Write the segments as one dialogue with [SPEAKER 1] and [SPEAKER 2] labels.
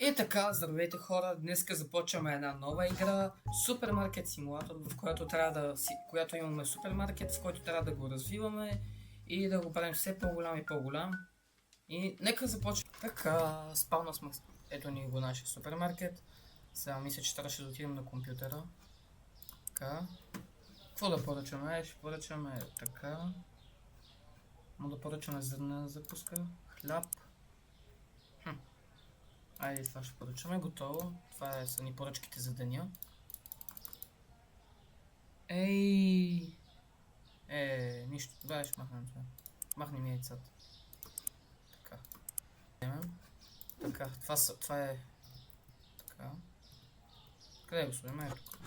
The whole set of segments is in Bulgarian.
[SPEAKER 1] И така, здравейте хора, днеска започваме една нова игра, Супермаркет симулатор, в която имаме супермаркет, в който трябва да го развиваме и да го правим все по-голям и по-голям. И нека започнем. Така, спавна сме, ето ни го нашия супермаркет. Сега мисля, че трябваше да отидем на компютъра. Така, какво да поръчаме? Ще поръчаме така. Може да поръчаме зърна закуска, хляб. Айде, това ще поръчаме. Готово. Това са ни поръчките за деня. Ей! Нищо. Добре, ще махнем това. Махнем яйцата. Така. Така, това е... Така. Къде го сложим? Ето тук.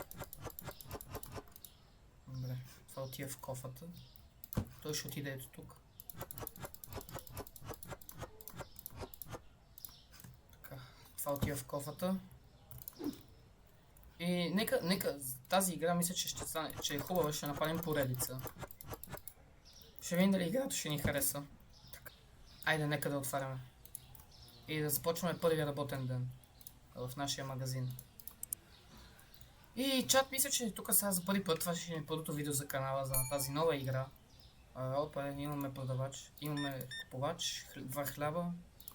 [SPEAKER 1] Добре. Това отива в кофата. Той ще отиде ето тук. Това отива в кофата. И нека тази игра мисля, че ще стане, че е хубава, ще направим поредица. Ще видим дали играта ще ни хареса. Така. Айде, нека да отваряме. И да започваме първия работен ден в нашия магазин. И чат, мисля, че тук сега за първи път това ще е първото видео за канала за тази нова игра. Опа, имаме продавач, имаме купувач, два хляба,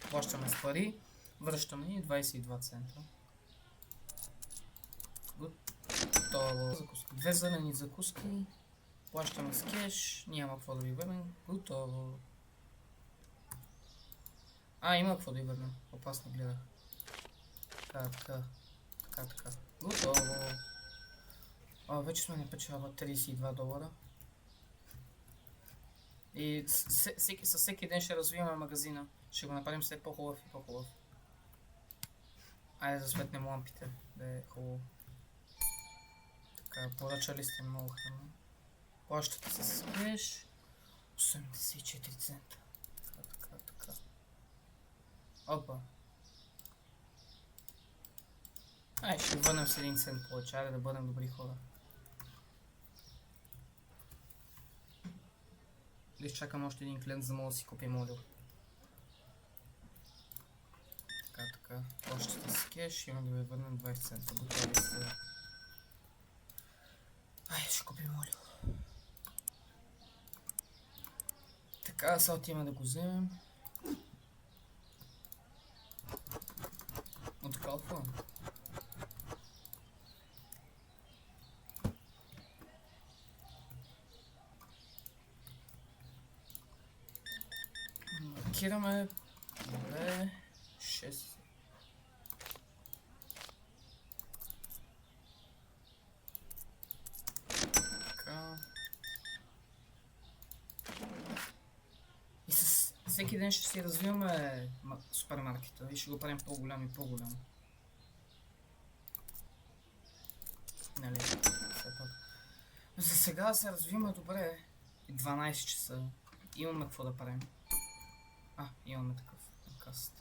[SPEAKER 1] плащаме с пари, връщаме и 22 цента. Готово. Две зелени закуски, плащаме с кеш, няма какво да ви върнем, готово. Има какво да ви върнем, опасно гледах. Така. Готово. Вече сме напечава 32 долара. И със всеки ден ще развиваме магазина. Ще го направим все по-хубав и по-хубав. Айде да светнем лампите, да е хубаво. Така, поръчали сте много храна. Плащате се с кеш. 84 цента. Така. Опа. Ще върнем с 1 цент повече, айде да бъдем добри хора. Да изчакам още един клиент, за да мога да си купим модул. Така. Плащате с кеш, има да ви върнем 20 цента. Готови сте. Ще купим модул. Така, сега отиваме да го вземем. От калфа. Маркираме 6. Така. И с всеки ден ще си развиваме супермаркета и ще го правим по-голям и по-голям. Нали? За сега се развиваме добре. 12 часа. Имаме какво да правим. Имаме такъв каст.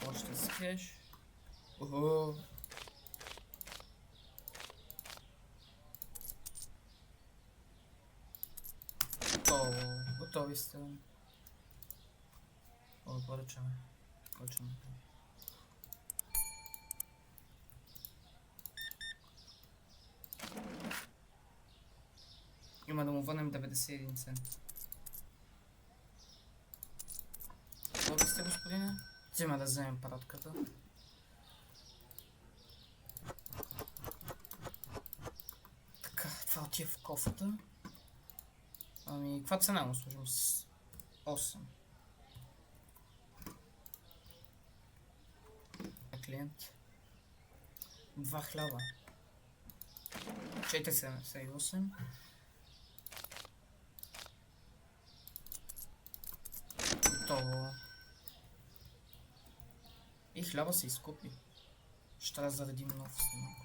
[SPEAKER 1] Още с кеш. Готови сте. Поръчаме. Има да му върнем 91 цент. Готови сте, господине? Взема да вземем паратката. Така, това отива в кофата. Каква цена му сложим? С 8. Клиент. 2 хляба. 4,78. Готово. И хляба се изкупи. Ще трябва да заредим нов снимок.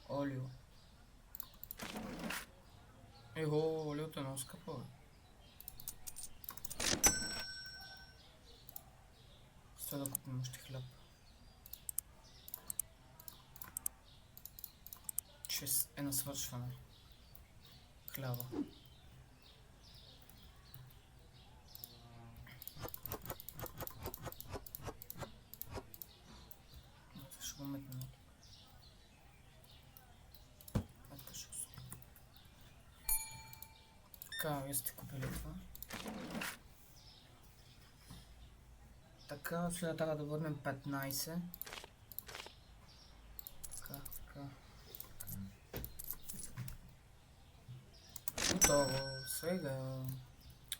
[SPEAKER 1] Олио. Олиото е много скъпо, бе. Сега да купим още хляб. Че е на свършване. Хляба. Така, вие сте купили това. Така, сега трябва да върнем 15. Така, така. Готово, сега.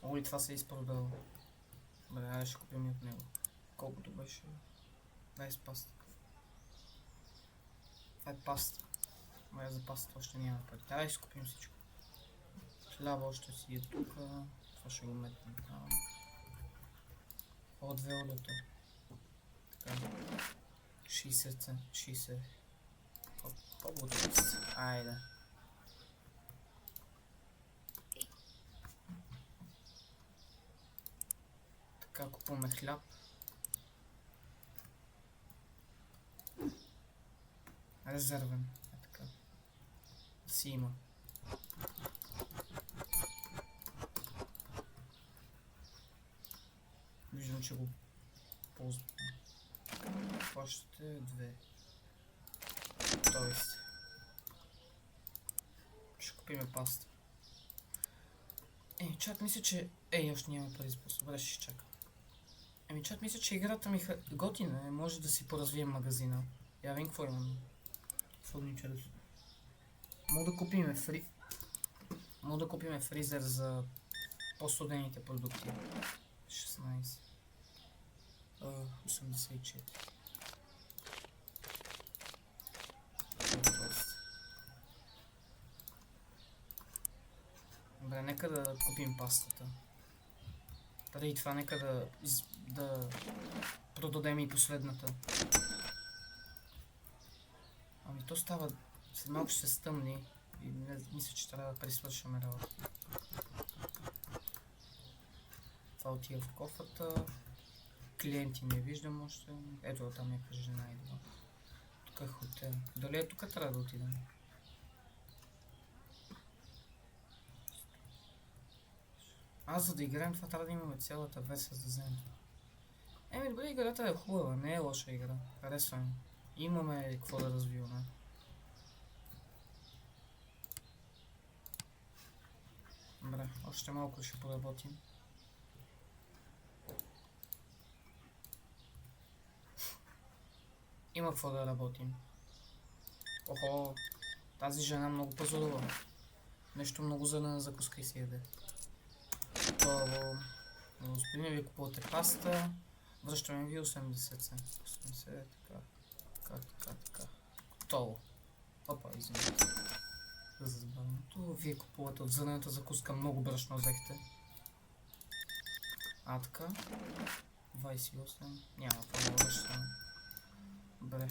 [SPEAKER 1] Оли, това се изпродава. Добре, айде ще купим и от него. Колкото беше. 20 паста. Това е паста. Моя за паста още няма пари. Трябва да си купим всичко. Хляба още си е тук. Това ще го метнем там. От 2 олиото. Така. 60 цент. 60. По-готови си. Айде. Така, купуваме хляб. Резервен. Е така. Да си има. Виждам, че го ползвам. Още 2. Тоест. Ще купиме паста. Чак мисля, че... още нямаме пари за паста. Добре, ще чакам. Чак мисля, че играта ми готина. Може да си поразвием магазина. Я видим какво имам. Какво ми интересува. Мога да купиме фризер за по-студените продукти. 16. 84. Добре, нека да купим пастата. Преди това нека да продадем и последната. Ами то става... След малко ще се стъмни и мисля, че трябва да пресвършваме работа. Това отива в кофата. Клиенти не виждам още. Ето там някаква жена идва. Тук е хотел. Дали е тук трябва да отидем? За да играем това трябва да имаме цялата версия за да вземем. Добре, играта е хубава, не е лоша игра. Харесва ми. Имаме какво да развиваме. Добре, още малко ще поработим. Има какво да работим. Охо, тази жена много пазарува. Нещо много за закуска и си яде. Готово. Господине, ви купувате паста. Връщаме ви 80 цента. 80, така. Готово. Опа, извинете. За забавеното. Вие купувате от зърнената закуска, много брашно взехте. Така. 28. Няма какво да връщаме. Добре.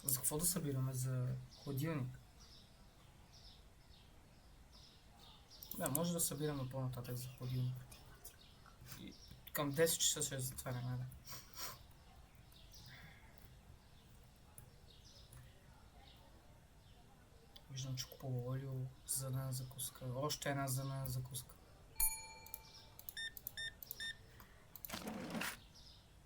[SPEAKER 1] За какво да събираме? За хладилник. Да, може да събираме по-нататък за хладилник. И към 10 часа ще затваряме, да. Виждам, че купува олио, зърнена закуска. Още една зърнена закуска.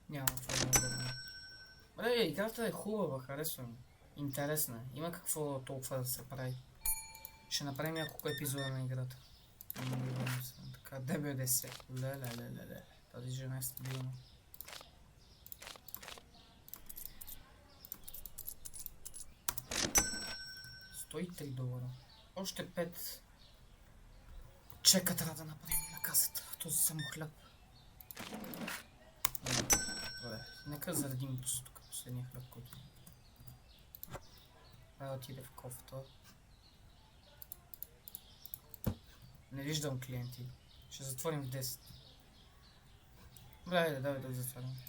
[SPEAKER 1] Няма какво да бъде. Играта е хубава, харесва ми. Интересна. Има какво толкова да се прави. Ще направим няколко епизода на играта. Така, ДБДС. Леле. Тази жена е стабилна. 103 долара. Още 5 чека трябва да направим на касата. Този само хляб. Добре, нека заредим тук последния хляб, който трябва да отиде в кофта. Не виждам клиенти. Ще затворим в 10. Добре, давай да затворим.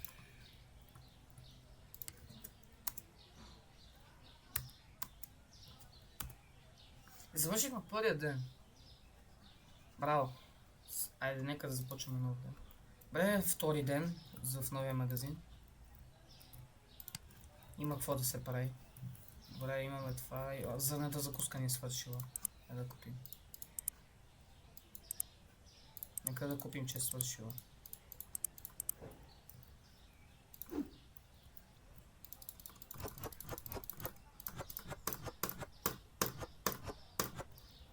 [SPEAKER 1] Завършихме първия ден. Браво. Айде, нека да започваме нов ден. Добре, втори ден в новия магазин. Има какво да се прави. Добре, имаме това. Зърната закуска ни е свършила. Да купим. Нека да купим, че е свършила.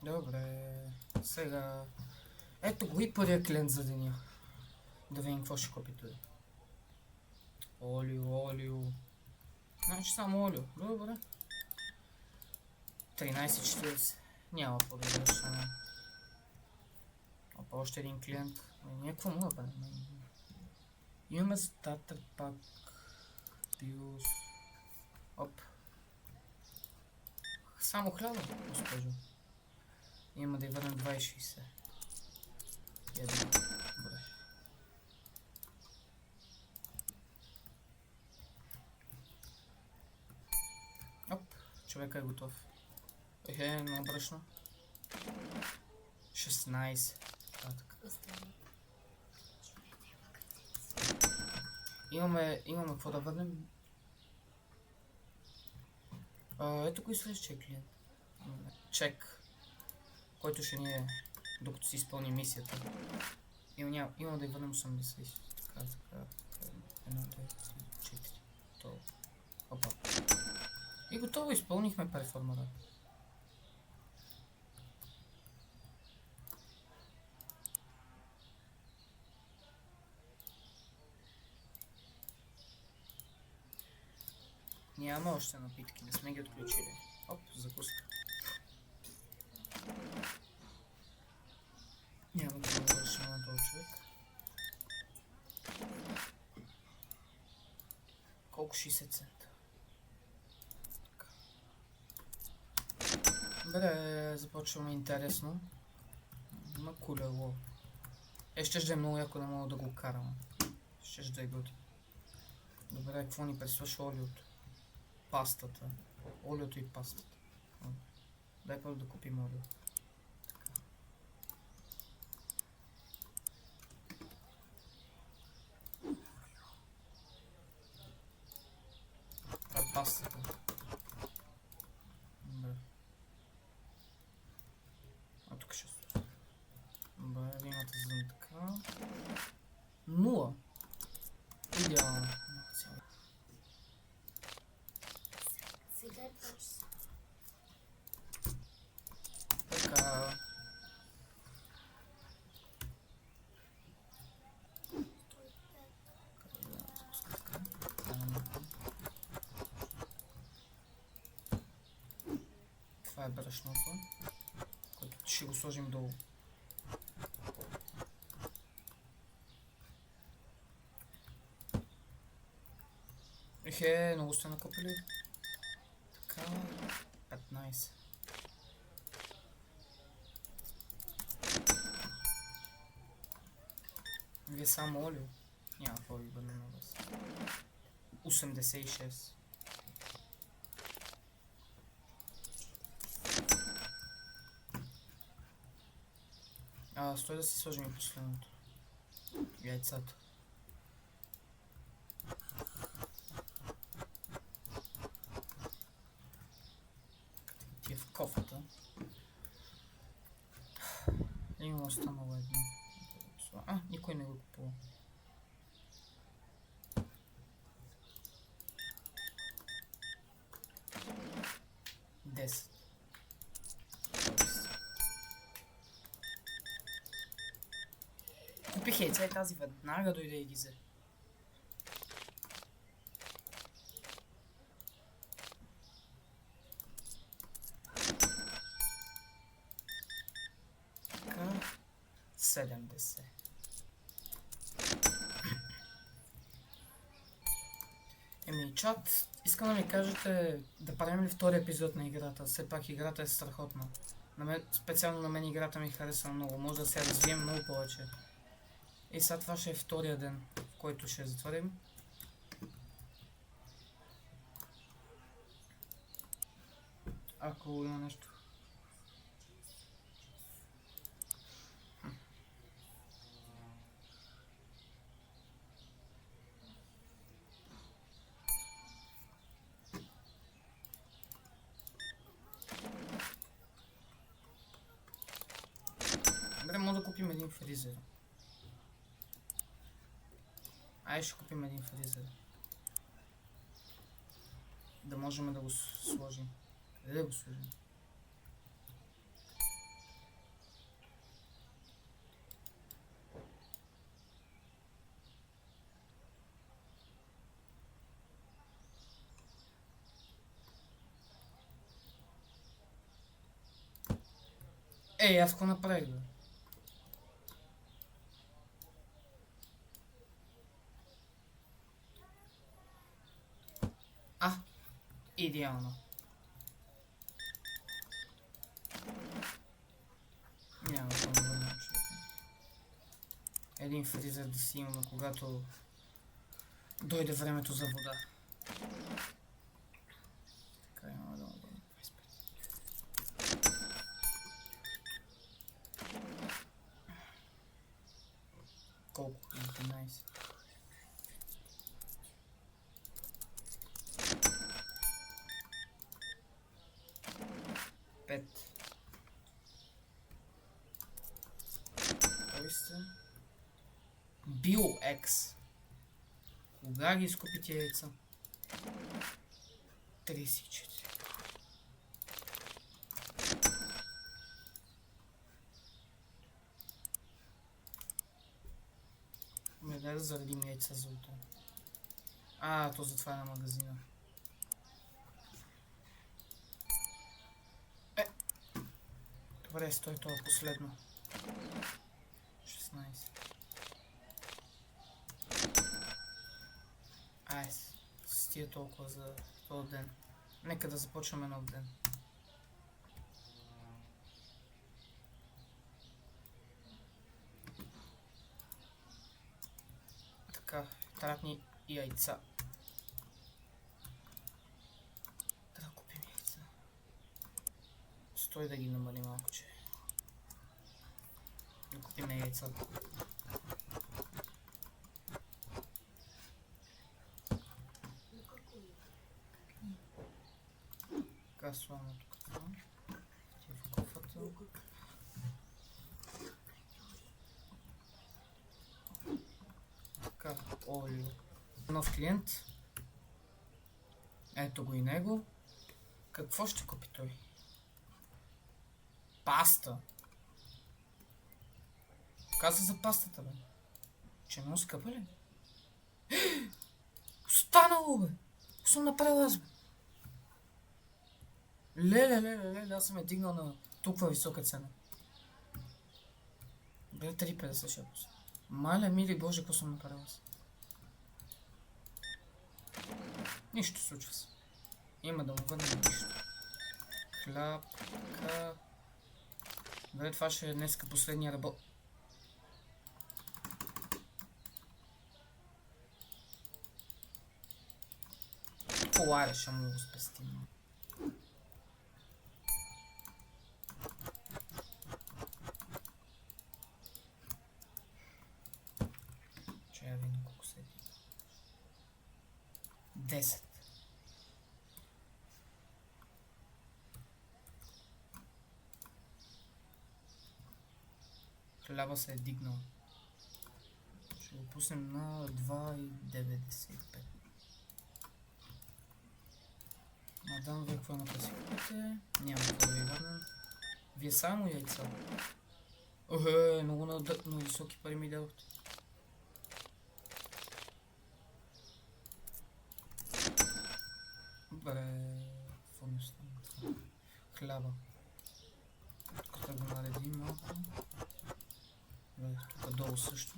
[SPEAKER 1] Добре. Сега... Ето го и първия клиент за деня. Да видим какво ще купи той. Олио. Значи само олио. Добре. 13,40. Няма по-добре само. Опа, още един клиент. Ние какво му да правим? Имаме стартер пак. Пиус. Оп. Само хляба, госпожо. Има да й върнем 2,60. Едно. Добре. Оп, човека е готов. На брашно. 16. Имаме какво да върнем. Ето кой следващия клиент. Чек, който ще ни е, докато си изпълни мисията. Има да й върнем 80. Така. 1, 2, 3, 4. Готово. Опа. И готово, изпълнихме перформера. Нямаме още напитки, не сме ги отключили. Оп, закуска. Няма да вършим на този човек. Колко 60 цента? Добре, започваме интересно. Има колело. Ще да е много яко да мога да го карам. Ще да е готово. Добре, какво ни пресваше олиото? Пастата. Олиото и пастата. Дай първо да купим олио. Това е пастата. Добре. А тук ще се. Добре, вината за така. 0. Идеално. Така. Това е брашното, което ще го сложим долу. Много сте накупили. Така, 15. Вие само олио? Няма какво ви бъде на вас. 86. Стой да си сложим и последното. Яйцата. Ти е в кофата. Има останало едно. Никой не го купува. Купих яйца и тази веднага дойде и ги взе. Така, 70. Чат, искам да ми кажете да правим ли втори епизод на играта. Все пак играта е страхотна. Специално на мен играта ми харесва много. Може да се развием много повече. И сега това ще е втория ден, в който ще затворим. Ако има нещо. Добре, може да купим един фризер. Ще купим един фризер. Да можем да го сложим. Къде да го сложим? Аз го направих, бе. Идеално. Няма да върна, един фризер да си имаме, когато дойде времето за вода. Така, няма да му върна 25. Колко? 11. BioX. Кога ги изкупи тия яйца? 34. Дай да заредим яйца за утре. То затваря магазина. Добре, стой, това е последно. 16. С тия толкова за този ден. Нека да започваме нов ден. Така, трябват ни яйца. Трябва да купим яйца. Стой да ги намали малко, че. Да купим яйца. Така, слагаме тук това. Ти в кофата. Така, олио. Нов клиент. Ето го и него. Какво ще купи той? Паста. Каза за пастата, бе. Че е много скъпа ли? Останало, бе! Какво съм направил аз, бе? Леле, аз съм е дигнал на толкова висока цена. Бе, 3,50 ще пуска. Маля, мили боже, какво съм направил аз? Нищо случва се. Има да му върнем нищо. Хлябка. Добре, това ще е днеска последния работ. Коларе ще му го спестим. Че я видим колко седи. 10. Хляба се е дигнал. Ще го пуснем на 2,95. Мадам, вие какво имате си купите? Няма какво да ви върнем. Вие само яйца. Много на високи пари ми дадохте. Добре, какво ми остана? Хляба. Тук да го наредим малко. Тук долу също.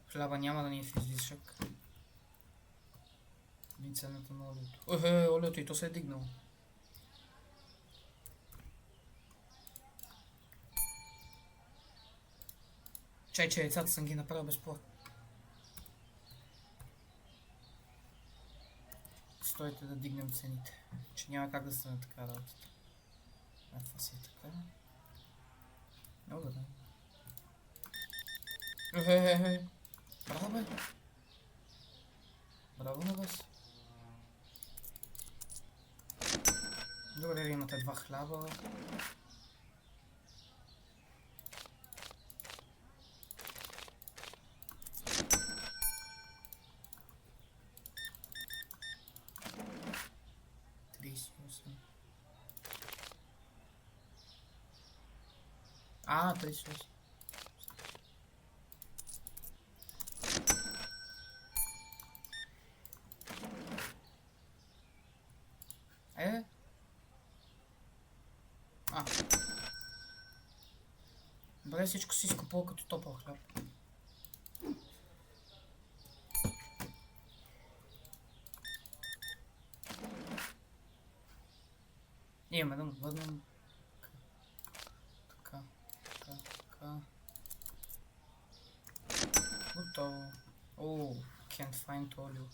[SPEAKER 1] Хляба няма да ни е в излишък. И цената на олиото. Олиото и то се е дигнало. Че яйцата съм ги направил безплатно. Стойте да дигнем цените. Че няма как да стане така работата. Това си е така. Много да. Браво, бе. Браво на вас. Добре, имате 2 хляба. А, 38. Добре, всичко си изкупува като топъл хляб. Имаме да му върнем. Така, така, така. Готово. О, can't find oil.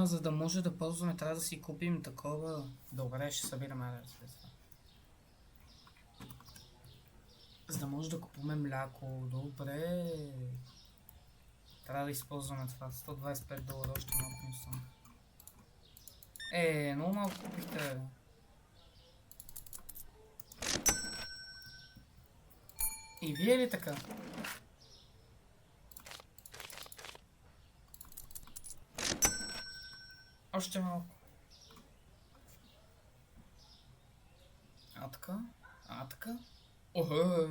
[SPEAKER 1] За да може да ползваме, трябва да си купим такова. Добре, ще събираме средства. За да може да купуваме мляко. Добре. Трябва да използваме това. $125 още малко не съм. Много малко купихте. И вие ли така? Още малко. А така? А така? Охе!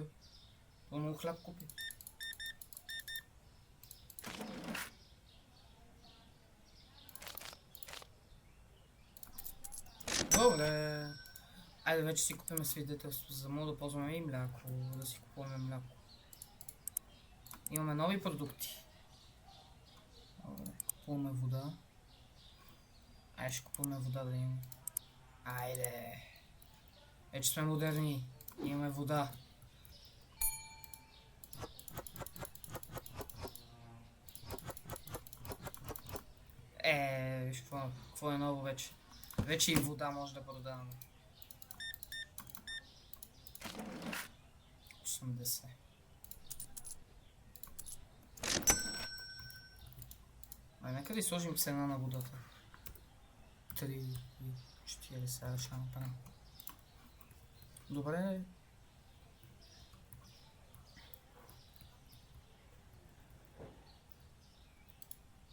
[SPEAKER 1] Много хляб купи. Добре. Айде вече си купим свидетелство, за да мога да ползваме и мляко, да си купуваме мляко. Имаме нови продукти. Добре. Купуваме вода. Айде ще купуваме вода да имаме. Айде. Вече сме модерни. Имаме вода. Какво е ново вече? Вече и вода може да продаваме. 80. Нека да сложим цена на водата. 3 и 4 сега ще направим. Добре.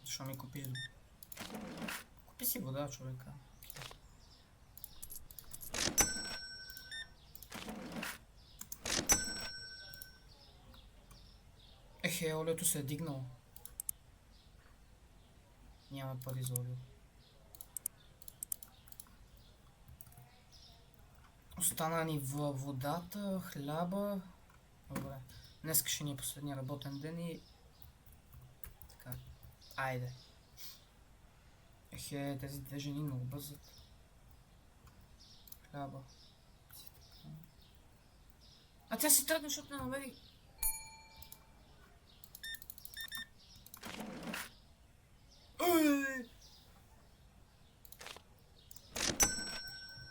[SPEAKER 1] Защо ми купиш? Купи си вода, човека. Олиото се е дигнало. Няма пари за олио. Остана ни водата, хляба. Добре. Днес ще ни е последния работен ден и... Така. Айде. Тези две жени много бързат. Хляба. А тя си тръгна, защото не намери...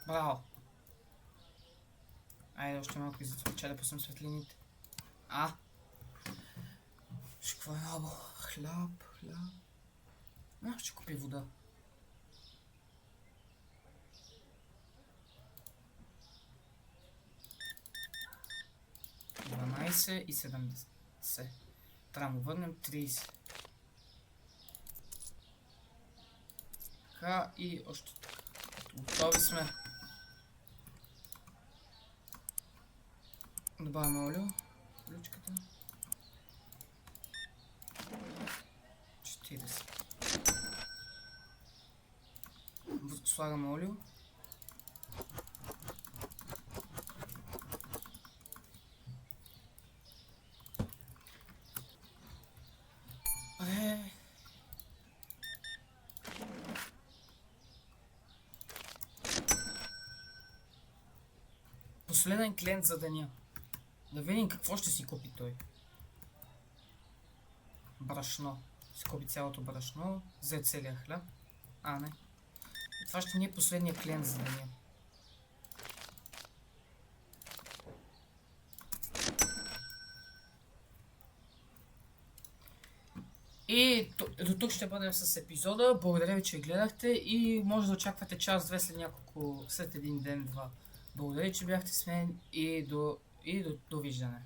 [SPEAKER 1] Браво! Айде още малко и затова, че да пуснем светлините. Какво е набо? Хляб. Ще купи вода. 12 и 70. Трябва да му върнем 30. Така и още така. Готови сме. Добавяме олио. Ключката. 40. Слагаме олио. Последен клиент за деня. Да видим какво ще си купи той. Брашно. Си купи цялото брашно. Взе целия хляб. Не. И това ще ни е последния клиент за деня. И до тук ще бъдем с епизода. Благодаря ви, че гледахте и може да очаквате час-две след един ден-два. Благодаря, че бяхте с мен и до довиждане.